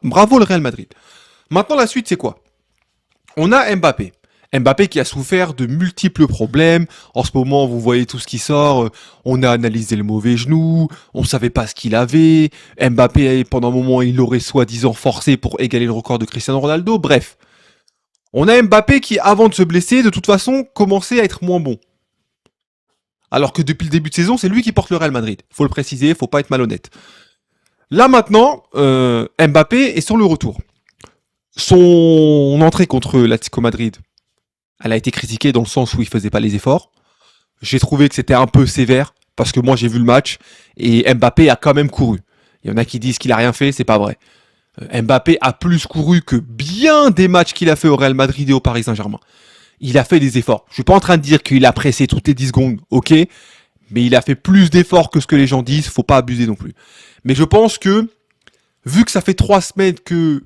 bravo le Real Madrid. Maintenant, la suite, c'est quoi? On a Mbappé. Mbappé qui a souffert de multiples problèmes. En ce moment, vous voyez tout ce qui sort. On a analysé le mauvais genou. On savait pas ce qu'il avait. Mbappé, pendant un moment, il aurait soi-disant forcé pour égaler le record de Cristiano Ronaldo. Bref. On a Mbappé qui, avant de se blesser, de toute façon, commençait à être moins bon. Alors que depuis le début de saison, c'est lui qui porte le Real Madrid. Faut le préciser, faut pas être malhonnête. Là maintenant, Mbappé est sur le retour. Son entrée contre l'Atlético Madrid, elle a été critiquée dans le sens où il faisait pas les efforts. J'ai trouvé que c'était un peu sévère parce que moi j'ai vu le match et Mbappé a quand même couru. Il y en a qui disent qu'il a rien fait, c'est pas vrai. Mbappé a plus couru que bien des matchs qu'il a fait au Real Madrid et au Paris Saint-Germain. Il a fait des efforts. Je suis pas en train de dire qu'il a pressé toutes les 10 secondes, ok, mais il a fait plus d'efforts que ce que les gens disent, faut pas abuser non plus. Mais je pense que, vu que ça fait 3 semaines que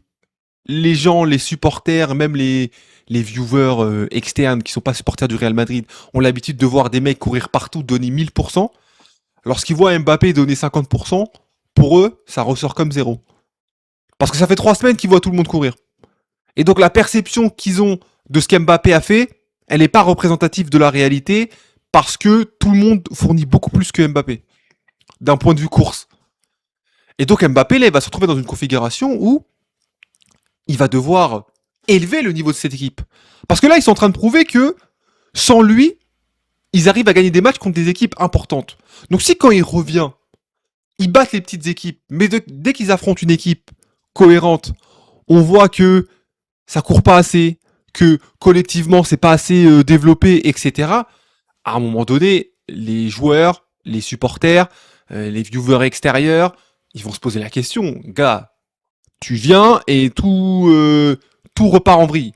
les gens, les supporters, même les viewers externes qui sont pas supporters du Real Madrid, ont l'habitude de voir des mecs courir partout, donner 1000%, lorsqu'ils voient Mbappé donner 50%, pour eux, ça ressort comme zéro. Parce que ça fait 3 semaines qu'ils voient tout le monde courir. Et donc la perception qu'ils ont de ce qu'Mbappé a fait, elle n'est pas représentative de la réalité parce que tout le monde fournit beaucoup plus que Mbappé d'un point de vue course. Et donc Mbappé, là, il va se retrouver dans une configuration où il va devoir élever le niveau de cette équipe. Parce que là, ils sont en train de prouver que sans lui, ils arrivent à gagner des matchs contre des équipes importantes. Donc si quand il revient, ils battent les petites équipes, mais dès qu'ils affrontent une équipe cohérente, on voit que ça court pas assez, que collectivement c'est pas assez développé, etc. À un moment donné, les joueurs, les supporters, les viewers extérieurs, ils vont se poser la question, gars, tu viens et tout repart en vrille.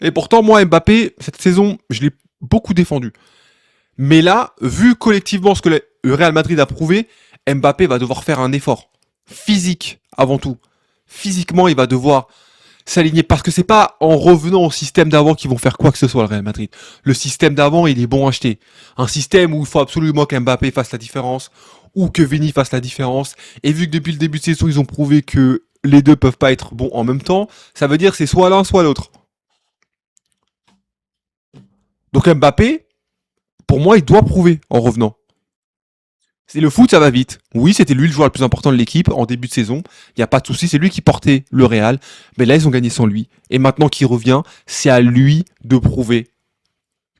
Et pourtant, moi, Mbappé, cette saison, je l'ai beaucoup défendu. Mais là, vu collectivement ce que le Real Madrid a prouvé, Mbappé va devoir faire un effort physique avant tout. Physiquement, il va devoir s'aligner parce que c'est pas en revenant au système d'avant qu'ils vont faire quoi que ce soit le Real Madrid. Le système d'avant, il est bon à acheter. Un système où il faut absolument qu'Mbappé fasse la différence ou que Vini fasse la différence. Et vu que depuis le début de saison, ils ont prouvé que les deux peuvent pas être bons en même temps, ça veut dire que c'est soit l'un soit l'autre. Donc Mbappé, pour moi, il doit prouver en revenant. C'est le foot, ça va vite. Oui, c'était lui le joueur le plus important de l'équipe en début de saison. Il n'y a pas de souci, c'est lui qui portait le Real. Mais là, ils ont gagné sans lui. Et maintenant qu'il revient, c'est à lui de prouver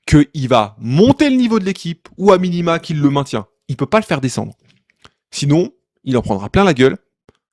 qu'il va monter le niveau de l'équipe ou à minima qu'il le maintient. Il peut pas le faire descendre. Sinon, il en prendra plein la gueule